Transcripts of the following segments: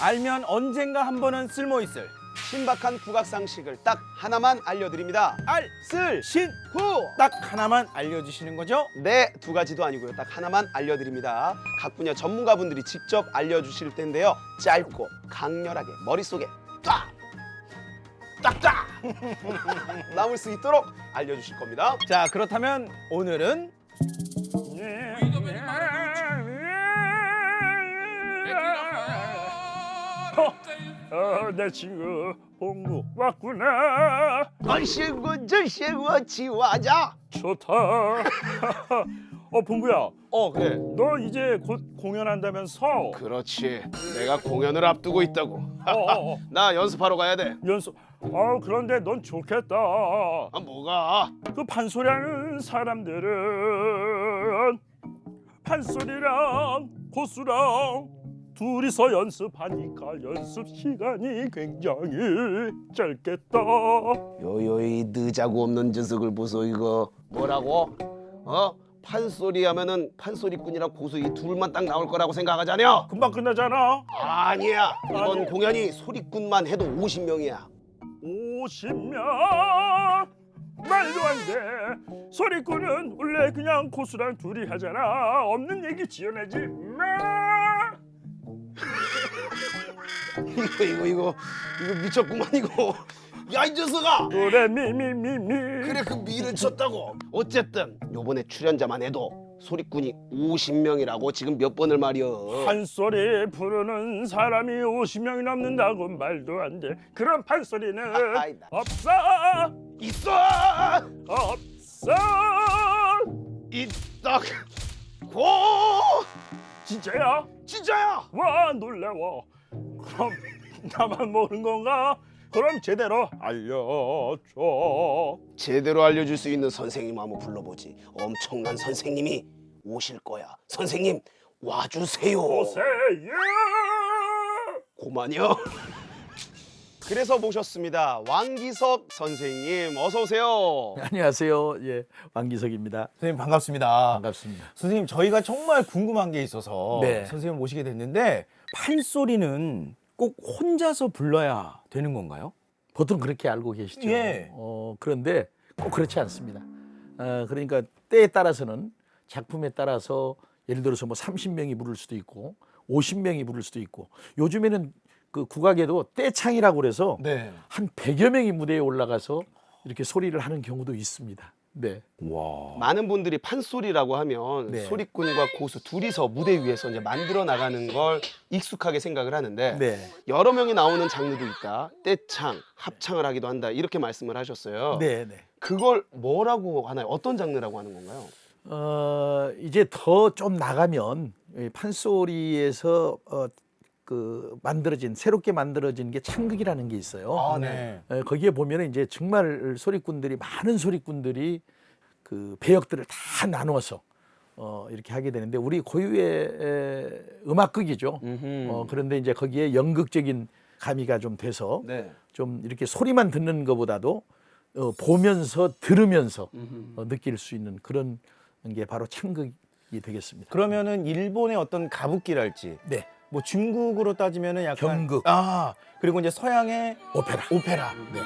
알면 언젠가 한 번은 쓸모 있을 신박한 국악 상식을 딱 하나만 알려드립니다. 알쓸신후 딱 하나만 알려주시는 거죠? 네, 두 가지도 아니고요. 딱 하나만 알려드립니다. 각 분야 전문가분들이 직접 알려주실 텐데요. 짧고 강렬하게 머릿속에 딱 남을 수 있도록 알려주실 겁니다. 자, 그렇다면 오늘은 내 친구 봉구 왔구나. 얼씨구 저씨구 지화자. 좋다. 봉구야, 그래. 너 이제 곧 공연한다면서? 그렇지. 내가 공연을 앞두고 있다고. 나 연습하러 가야 돼. 연습. 그런데 넌 좋겠다. 뭐가? 그 판소리하는 사람들은 판소리랑 고수랑 둘이서 연습하니까 연습 시간이 굉장히 짧겠다. 요요이 늦자고 없는 녀석을 보소 이거. 뭐라고? 판소리 하면은 판소리꾼이랑 고수 이 둘만 딱 나올 거라고 생각하자냐? 금방 끝나잖아. 아니야. 이번 공연이 소리꾼만 해도 50명이야. 50명 말도 안 돼. 소리꾼은 원래 그냥 고수랑 둘이 하잖아. 없는 얘기 지어내지 마. 이거 미쳤구만 이거. 야 이 녀석아. 그래 미미미미. 그래 그 미를 쳤다고. 어쨌든 요번에 출연자만 해도 소리꾼이 50명이라고 지금 몇 번을 말이여. 판소리 부르는 사람이 50명이 넘는다고 말도 안 돼. 그런 판소리는 아이다. 없어. 있어. 없어. 있다고. 진짜야? 진짜야. 와 놀라워. 그럼 나만 모르는 건가? 그럼 제대로 알려줘. 제대로 알려줄 수 있는 선생님 한번 불러보지. 엄청난 선생님이 오실 거야. 선생님 와주세요. 오세요. 고만요. 그래서 모셨습니다. 왕기석 선생님 어서 오세요. 안녕하세요. 예, 왕기석입니다. 선생님 반갑습니다. 반갑습니다. 선생님 저희가 정말 궁금한 게 있어서 네. 선생님 모시게 됐는데 판소리는 꼭 혼자서 불러야 되는 건가요? 보통 그렇게 알고 계시죠. 예. 그런데 꼭 그렇지 않습니다. 그러니까 때에 따라서는 작품에 따라서 예를 들어서 뭐 30명이 부를 수도 있고 50명이 부를 수도 있고 요즘에는 그 국악에도 떼창이라고 그래서 네. 한 100여 명이 무대에 올라가서 이렇게 소리를 하는 경우도 있습니다. 네. 와. 많은 분들이 판소리라고 하면 네. 소리꾼과 고수 둘이서 무대 위에서 이제 만들어 나가는 걸 익숙하게 생각을 하는데 네. 여러 명이 나오는 장르도 있다. 떼창, 합창을 하기도 한다. 이렇게 말씀을 하셨어요. 네, 네. 그걸 뭐라고 하나요? 어떤 장르라고 하는 건가요? 이제 더 좀 나가면 이 판소리에서 그 만들어진 새롭게 만들어진 게 창극이라는 게 있어요. 아, 네. 거기에 보면은 이제 정말 소리꾼들이 많은 소리꾼들이 그 배역들을 다 나누어서 이렇게 하게 되는데 우리 고유의 음악극이죠. 그런데 이제 거기에 연극적인 가미가 좀 돼서 네. 좀 이렇게 소리만 듣는 것보다도 보면서 들으면서 느낄 수 있는 그런 게 바로 창극이 되겠습니다. 그러면은 일본의 어떤 가부키랄지 네. 뭐 중국으로 따지면은 약간 경극. 그리고 이제 서양의 오페라. 네.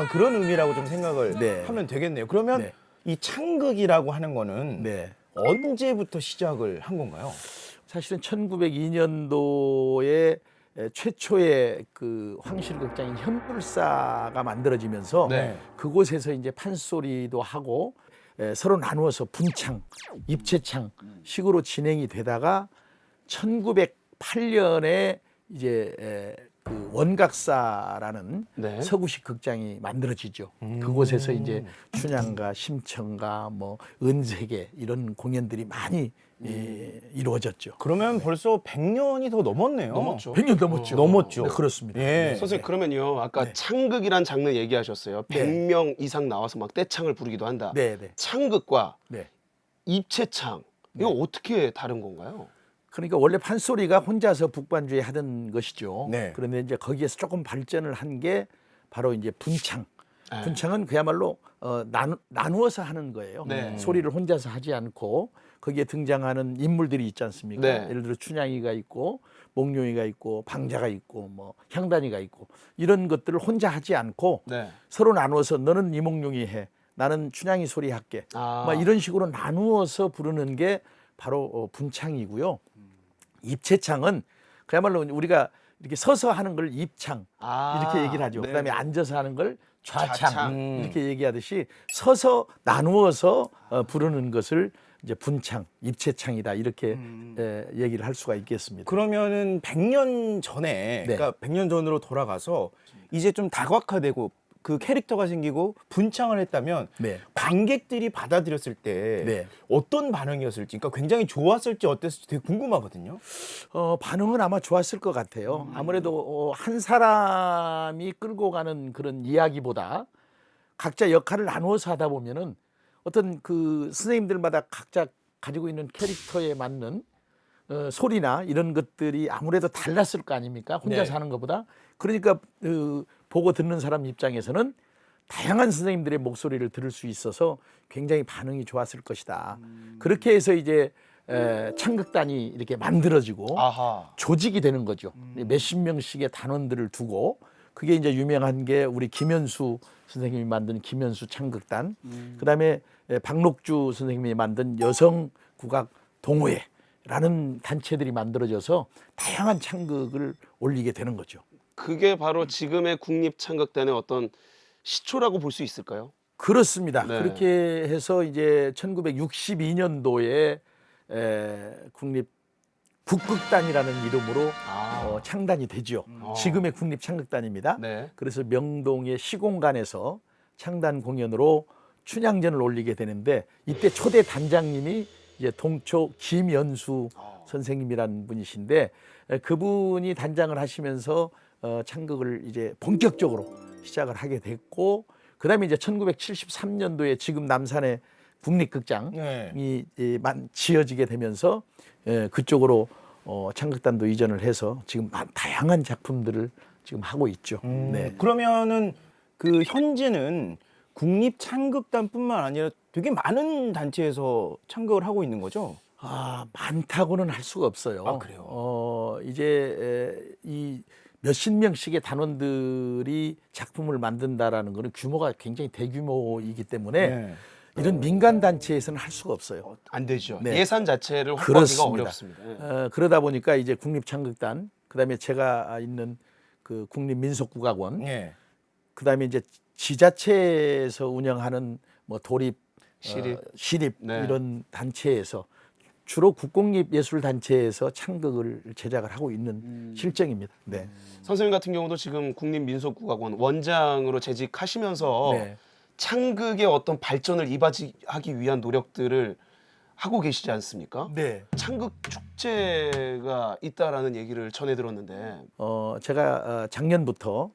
그런 의미라고 좀 생각을 네. 하면 되겠네요. 그러면 네. 이 창극이라고 하는 거는 네. 언제부터 시작을 한 건가요? 사실은 1902년도에 최초의 그 황실극장인 현불사가 만들어지면서 네. 그곳에서 이제 판소리도 하고 서로 나누어서 분창, 입체창 식으로 진행이 되다가 1908년에 이제 그 원각사라는 네. 서구식 극장이 만들어지죠. 그곳에서 이제 춘향가, 심청가, 뭐 은색의 이런 공연들이 많이 이루어졌죠. 그러면 벌써 100년이 더 넘었네요. 넘었죠. 100년 넘었죠. 넘었죠. 네, 그렇습니다. 예. 선생님 그러면요 아까 창극이란 장르 얘기하셨어요. 네. 100명 이상 나와서 막 떼창을 부르기도 한다. 네, 네. 창극과 네. 입체창 이거 어떻게 다른 건가요? 그러니까 원래 판소리가 혼자서 북반주에 하던 것이죠. 네. 그런데 이제 거기에서 조금 발전을 한 게 바로 이제 분창. 네. 분창은 그야말로 나누어서 하는 거예요. 네. 소리를 혼자서 하지 않고 거기에 등장하는 인물들이 있지 않습니까? 네. 예를 들어 춘향이가 있고 몽룡이가 있고 방자가 있고 뭐 향단이가 있고 이런 것들을 혼자 하지 않고 네. 서로 나누어서 너는 이몽룡이 해, 나는 춘향이 소리 할게. 아. 막 이런 식으로 나누어서 부르는 게 바로 분창이고요. 입체창은 그야말로 우리가 이렇게 서서 하는 걸 입창 아. 이렇게 얘기를 하죠. 네. 그다음에 앉아서 하는 걸 좌창, 좌창. 이렇게 얘기하듯이 서서 나누어서 부르는 것을 이제 분창, 입체창이다 이렇게 얘기를 할 수가 있겠습니다. 그러면은 100년 전에, 네. 그러니까 100년 전으로 돌아가서 이제 좀 다각화되고 그 캐릭터가 생기고 분창을 했다면 네. 관객들이 받아들였을 때 네. 어떤 반응이었을지, 그러니까 굉장히 좋았을지 어땠을지 되게 궁금하거든요. 반응은 아마 좋았을 것 같아요. 아무래도 한 사람이 끌고 가는 그런 이야기보다 각자 역할을 나누어서 하다 보면은 어떤 그 선생님들마다 각자 가지고 있는 캐릭터에 맞는 소리나 이런 것들이 아무래도 달랐을 거 아닙니까? 혼자서 네. 하는 것보다. 그러니까 보고 듣는 사람 입장에서는 다양한 선생님들의 목소리를 들을 수 있어서 굉장히 반응이 좋았을 것이다. 그렇게 해서 이제 창극단이 이렇게 만들어지고 아하. 조직이 되는 거죠. 몇십 명씩의 단원들을 두고 그게 이제 유명한 게 우리 김현수 선생님이 만든 김현수 창극단, 그다음에 박록주 선생님이 만든 여성 국악 동호회라는 단체들이 만들어져서 다양한 창극을 올리게 되는 거죠. 그게 바로 지금의 국립창극단의 어떤 시초라고 볼 수 있을까요? 그렇습니다. 네. 그렇게 해서 이제 1962년도에 국립 국극단이라는 이름으로 창단이 되죠. 지금의 국립창극단입니다. 네. 그래서 명동의 시공간에서 창단 공연으로 춘향전을 올리게 되는데 이때 초대 단장님이 이제 동초 김연수 선생님이라는 분이신데 그분이 단장을 하시면서 창극을 이제 본격적으로 시작을 하게 됐고 그다음에 이제 1973년도에 지금 남산의 국립극장이 네. 지어지게 되면서 그쪽으로 창극단도 이전을 해서 지금 다양한 작품들을 지금 하고 있죠. 네. 그러면은 그 현재는 국립창극단뿐만 아니라 되게 많은 단체에서 창극을 하고 있는 거죠? 많다고는 할 수가 없어요. 아, 그래요? 이제 이 몇십 명씩의 단원들이 작품을 만든다라는 것은 규모가 굉장히 대규모이기 때문에 네. 이런 민간 단체에서는 할 수가 없어요. 안 되죠. 네. 예산 자체를 확보하기가 그렇습니다. 어렵습니다. 네. 그러다 보니까 이제 국립창극단, 그다음에 제가 있는 그 국립민속국악원, 네. 그다음에 이제 지자체에서 운영하는 뭐 도립, 시립 네. 이런 단체에서 주로 국공립예술단체에서 창극을 제작을 하고 있는 실정입니다. 네. 선생님 같은 경우도 지금 국립민속국악원 원장으로 재직하시면서 네. 창극의 어떤 발전을 이바지하기 위한 노력들을 하고 계시지 않습니까? 네. 창극 축제가 있다라는 얘기를 전해 들었는데 제가 작년부터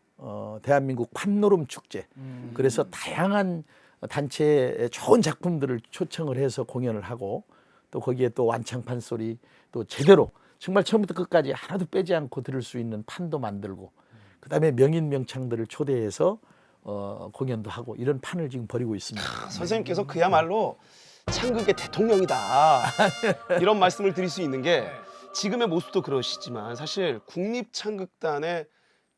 대한민국 판노름 축제, 그래서 다양한 단체의 좋은 작품들을 초청을 해서 공연을 하고 또 거기에 또 완창 판소리 또 제대로 정말 처음부터 끝까지 하나도 빼지 않고 들을 수 있는 판도 만들고 그다음에 명인 명창들을 초대해서 공연도 하고 이런 판을 지금 벌이고 있습니다. 선생님께서 그야말로 창극의 대통령이다 이런 말씀을 드릴 수 있는 게 지금의 모습도 그러시지만 사실 국립창극단의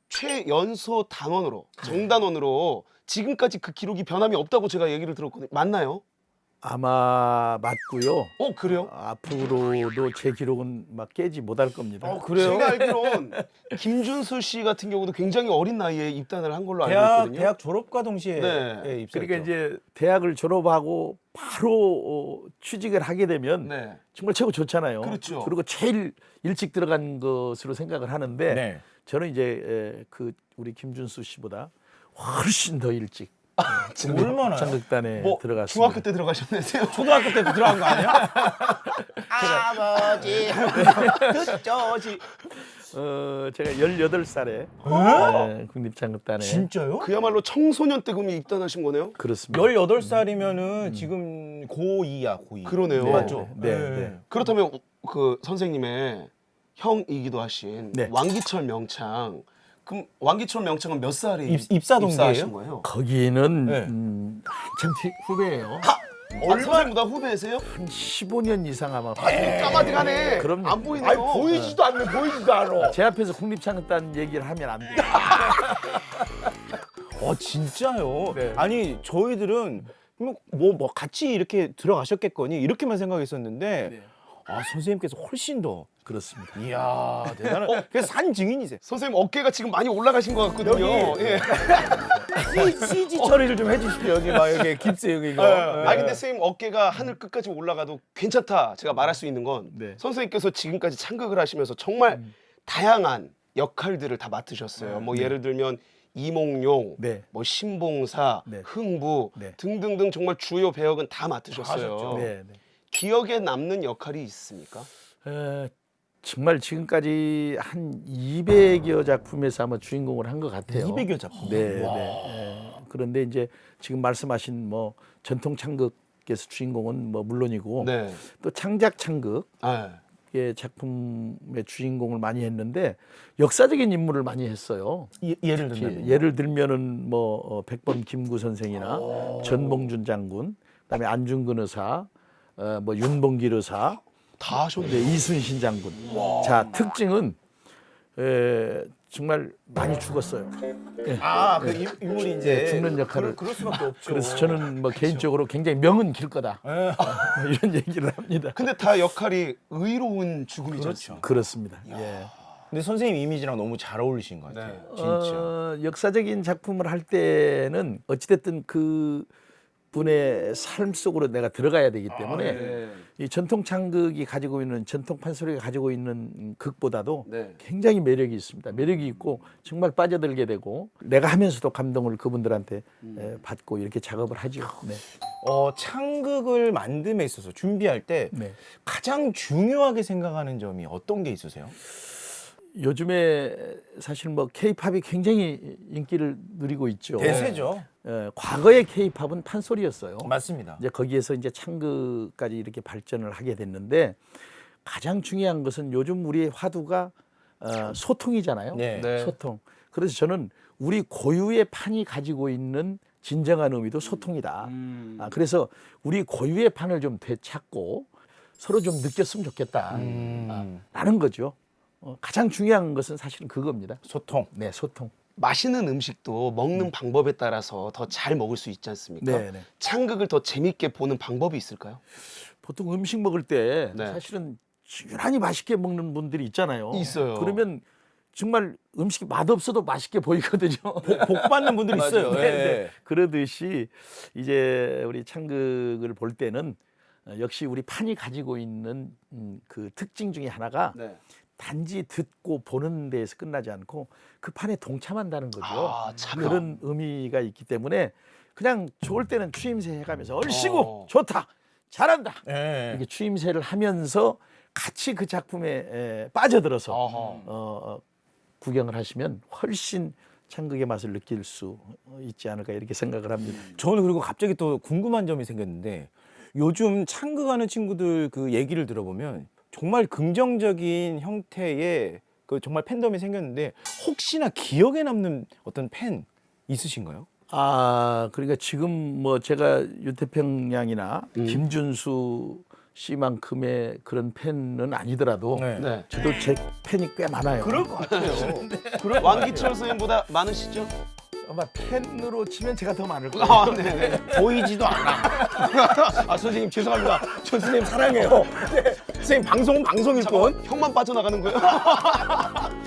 최연소 단원으로 정단원으로 지금까지 그 기록이 변함이 없다고 제가 얘기를 들었거든요. 맞나요? 아마 맞고요. 그래요? 앞으로도 제 기록은 막 깨지 못할 겁니다. 그래요? 제가 알기론 김준수 씨 같은 경우도 굉장히 어린 나이에 입단을 한 걸로 알고 있거든요. 대학 졸업과 동시에 네. 예, 입사했죠. 그러니까 이제 대학을 졸업하고 바로 취직을 하게 되면 네. 정말 최고 좋잖아요. 그렇죠. 그리고 제일 일찍 들어간 것으로 생각을 하는데 네. 저는 이제 그 우리 김준수 씨보다 훨씬 더 일찍 얼마나 창극단에 뭐 들어갔습니다. 중학교 때 들어가셨는데요? 초등학교 때 들어간 거 아니야? 아버지 듣죠지 제가 18살에 국립창극단에 진짜요? 그야말로 청소년 때 그럼 입단하신 거네요? 그렇습니다. 18살이면은 지금 고2야, 고2. 그러네요. 네, 맞죠? 네, 네. 그렇다면 그 선생님의 형이기도 하신 네. 왕기철 명창. 그럼 왕기철 명창은 몇 살에 입사 동기예요? 입사하신 거예요? 거기는 네. 한참 후배예요. 선생님보다 후배세요? 한 15년 이상 아마 까마득하네. 그럼요. 안 보이네요. 아니 보이지도 않네 보이지도 않아. 제 앞에서 국립창극단 얘기를 하면 안 돼요. 진짜요? 네. 아니 저희들은 뭐 같이 이렇게 들어가셨겠거니 이렇게만 생각했었는데 네. 선생님께서 훨씬 더 그렇습니다. 이야 대단한 그래서 산 증인이세요. 선생님 어깨가 지금 많이 올라가신 것 같거든요. 여기. 예. CG 처리를 좀 해주십시오. 여기 막 여기 깁스 여기 이거. 아 근데 선생님 어깨가 하늘 끝까지 올라가도 괜찮다. 제가 말할 수 있는 건 네. 선생님께서 지금까지 창극을 하시면서 정말 다양한 역할들을 다 맡으셨어요. 뭐 예를 들면 이몽룡, 네. 뭐 신봉사, 네. 흥부 네. 등등등 정말 주요 배역은 다 맡으셨어요. 네, 네. 기억에 남는 역할이 있습니까? 정말 지금까지 한 200여 작품에서 아마 주인공을 한 것 같아요. 200여 작품. 네, 네. 그런데 이제 지금 말씀하신 뭐 전통 창극에서 주인공은 뭐 물론이고 네. 또 창작 창극의 네. 작품의 주인공을 많이 했는데 역사적인 인물을 많이 했어요. 예를 들면 예를 들면은 뭐 백범 김구 선생이나 전봉준 장군, 그다음에 안중근 의사, 뭐 윤봉길 의사, 다 하셨네. 네, 이순신 장군. 자, 특징은 정말 많이 죽었어요. 그 인물이 이제 죽는 역할을. 그럴 수밖에 없죠. 그래서 저는 뭐 개인적으로 굉장히 명은 길 거다. 이런 얘기를 합니다. 근데 다 역할이 의로운 죽음이죠. 그렇죠. 그렇습니다. 예. 근데 선생님 이미지랑 너무 잘 어울리신 것 같아요. 진짜. 역사적인 작품을 할 때는 어찌됐든 그 분의 삶 속으로 내가 들어가야 되기 때문에 네. 이 전통 창극이 가지고 있는 전통 판소리가 가지고 있는 극보다도 네. 굉장히 매력이 있습니다. 매력이 있고 정말 빠져들게 되고 내가 하면서도 감동을 그분들한테 받고 이렇게 작업을 하죠. 네. 창극을 만듦에 있어서 준비할 때 네. 가장 중요하게 생각하는 점이 어떤 게 있으세요? 요즘에 사실 뭐 K-팝이 굉장히 인기를 누리고 있죠. 대세죠. 과거의 K-팝은 판소리였어요. 맞습니다. 이제 거기에서 이제 창극까지 이렇게 발전을 하게 됐는데 가장 중요한 것은 요즘 우리의 화두가 소통이잖아요. 네. 네. 소통. 그래서 저는 우리 고유의 판이 가지고 있는 진정한 의미도 소통이다. 그래서 우리 고유의 판을 좀 되찾고 서로 좀 느꼈으면 좋겠다. 라는 거죠. 가장 중요한 것은 사실은 그겁니다. 소통. 네, 소통. 맛있는 음식도 먹는 방법에 따라서 더 잘 먹을 수 있지 않습니까? 네, 네. 창극을 더 재밌게 보는 방법이 있을까요? 보통 음식 먹을 때 네. 사실은 유난히 맛있게 먹는 분들이 있잖아요. 있어요. 그러면 정말 음식이 맛없어도 맛있게 보이거든요. 복 받는 분들 있어요. 네, 예. 네. 그러듯이 이제 우리 창극을 볼 때는 역시 우리 판이 가지고 있는 그 특징 중에 하나가 네. 단지 듣고 보는 데에서 끝나지 않고 그 판에 동참한다는 거죠. 아, 참여. 그런 의미가 있기 때문에 그냥 좋을 때는 추임새 해가면서 얼씨구 좋다 잘한다 예. 이렇게 추임새를 하면서 같이 그 작품에 빠져들어서 어허. 구경을 하시면 훨씬 창극의 맛을 느낄 수 있지 않을까 이렇게 생각을 합니다. 저는 그리고 갑자기 또 궁금한 점이 생겼는데 요즘 창극하는 친구들 그 얘기를 들어보면 정말 긍정적인 형태의 그 정말 팬덤이 생겼는데 혹시나 기억에 남는 어떤 팬 있으신가요? 그러니까 지금 뭐 제가 유태평 양이나 김준수 씨만큼의 그런 팬은 아니더라도 네. 저도 제 팬이 꽤 많아요. 그럴 것 같아요. 왕기철 선생님보다 많으시죠? 아마 팬으로 치면 제가 더 많을 거예요. 아, 네네. 보이지도 않아. 아, 선생님 죄송합니다. 저 선생님 사랑해요. 선생님 방송은 방송일 뿐. 형만 빠져나가는 거예요?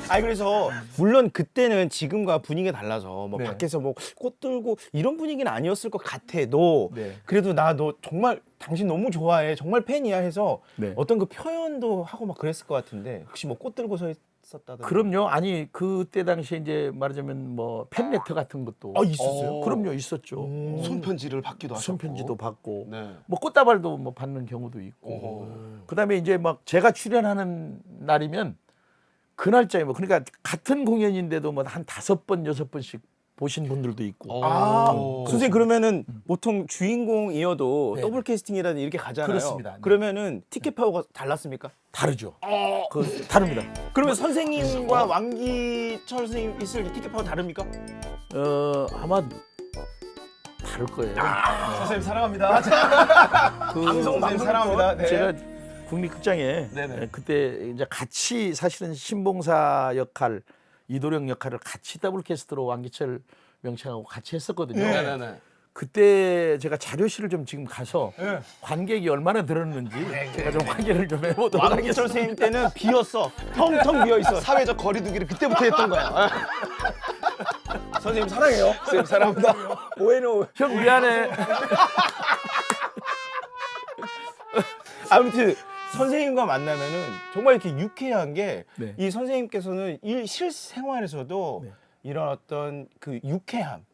아니 그래서 물론 그때는 지금과 분위기가 달라서 뭐 네. 밖에서 뭐 꽃 들고 이런 분위기는 아니었을 것 같아도 네. 그래도 나 너 정말 당신 너무 좋아해 정말 팬이야 해서 네. 어떤 그 표현도 하고 막 그랬을 것 같은데 혹시 뭐 꽃 들고 서 있었다든지 그럼요. 아니 그때 당시에 이제 말하자면 뭐 팬레터 같은 것도 있었어요? 그럼요, 있었죠. 손편지를 받기도 하셨고. 손편지도 받고 네. 뭐 꽃다발도 뭐 받는 경우도 있고. 그다음에 이제 막 제가 출연하는 날이면 그 날짜에 뭐 그러니까 같은 공연인데도 뭐 한 5번 6번씩 보신 분들도 있고. 선생님 그러면은 보통 주인공이어도 네. 더블 캐스팅이라든지 이렇게 가잖아요. 그렇습니다. 네. 그러면 티켓 파워가 달랐습니까? 다르죠. 다릅니다. 그러면 선생님과 왕기철 선생님 있을 때 티켓 파워 다릅니까? 아마 다를 거예요. 선생님 사랑합니다. 방송 선생님 사랑합니다. 네. 제가 국립극장에 네네. 그때 이제 같이 사실은 신봉사 역할, 이도령 역할을 같이 더블 캐스트로 왕기철 명창하고 같이 했었거든요. 네네네. 그때 제가 자료실을 좀 지금 가서 관객이 얼마나 들었는지 제가 좀 확인을 좀 해보도록 왕기철 하겠습니다. 선생님 때는 비었어. 텅텅 비어 있어. 사회적 거리두기를 그때부터 했던 거야. 선생님 사랑해요. 선생님 사랑합니다. 오해노. 형 미안해. 아무튼 선생님과 만나면은 정말 이렇게 유쾌한 게 이 네. 선생님께서는 이 실생활에서도 네. 이런 어떤 그 유쾌함,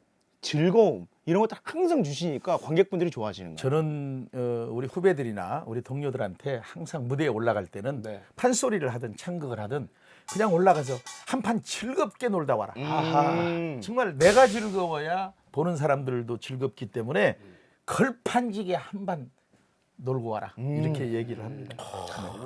즐거움 이런 것들 항상 주시니까 관객분들이 좋아하시는 거예요. 저는 우리 후배들이나 우리 동료들한테 항상 무대에 올라갈 때는 네. 판소리를 하든 창극을 하든 그냥 올라가서 한 판 즐겁게 놀다 와라. 정말 내가 즐거워야 보는 사람들도 즐겁기 때문에 걸판지게 한 판 놀고 와라. 이렇게 얘기를 합니다.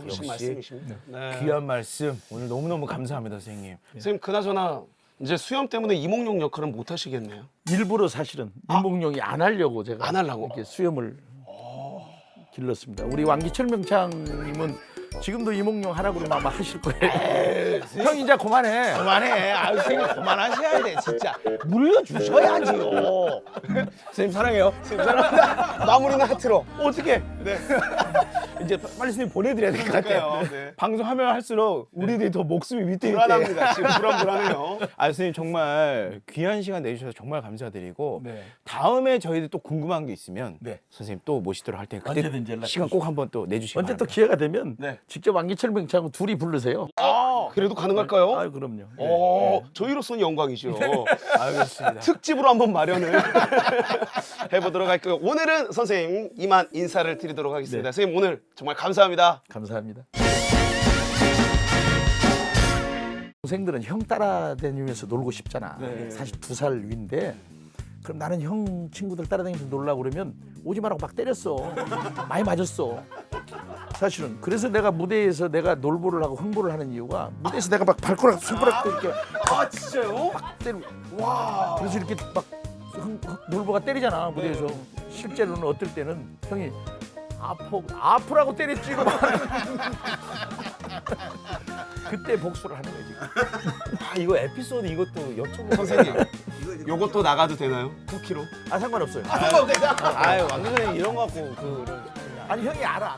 좋으신 말씀이십니다. 네. 귀한 말씀 오늘 너무너무 감사합니다, 선생님. 선생님 그나저나 이제 수염 때문에 이몽룡 역할은 못 하시겠네요. 일부러 사실은 이몽룡이 안 하려고 제가 안 하려고? 이렇게 수염을 길렀습니다. 우리 왕기철 명창님은 지금도 이몽룡 하라고 그러면 아마 하실 거예요. 형 이제 그만해. 그만해. 아유, 선생님 그만하셔야 돼. 진짜 물려주셔야지요. 선생님 사랑해요. 선생님 사랑합니다. 마무리는 하트로. 어떻게? 네. 이제 빨리 선생님 보내드려야 될 것 같아요. 그러니까요. 네. 방송하면 할수록 우리들이 더 목숨이 위태위태. 불안합니다. 지금 불안해요. 아, 선생님 정말 귀한 시간 내주셔서 정말 감사드리고 네. 다음에 저희들 또 궁금한 게 있으면 네. 선생님 또 모시도록 할 테니까 그때 언제든지 연락 시간 꼭 한번 또 내주시기 언제 또 바랍니다. 기회가 되면 네. 직접 왕기철 명창하고 둘이 부르세요. 그래도 가능할까요? 아유 그럼요. 저희로서는 영광이죠. 알겠습니다. 특집으로 한번 마련을 해보도록 할게요. 오늘은 선생님 이만 인사를 드리도록 하겠습니다. 선생님 오늘 정말 감사합니다. 감사합니다. 동생들은 형 따라다니면서 놀고 싶잖아. 사실 2살 위인데 그럼 나는 형 친구들 따라다니면서 놀라고 그러면 오지 말라고 막 때렸어. 많이 맞았어. 사실은 그래서 내가 무대에서 내가 놀보를 하고 흥보를 하는 이유가 무대에서 내가 막 발가락 손가락도 이렇게 아 진짜요? 막 때리고 와 그래서 이렇게 막 놀보가 때리잖아 무대에서. 실제로는 어떨 때는 형이 아프라고 때렸지 이러면 그때 복수를 하는 거지. 아, 이거 에피소드 이것도 여쭤보고 선생님 요것도 나가도 되나요? 쿠키로? 아 상관없어요. 상관없습니다. 아유, 왕 선생님 이런 거 갖고 그 아니 형이 알아.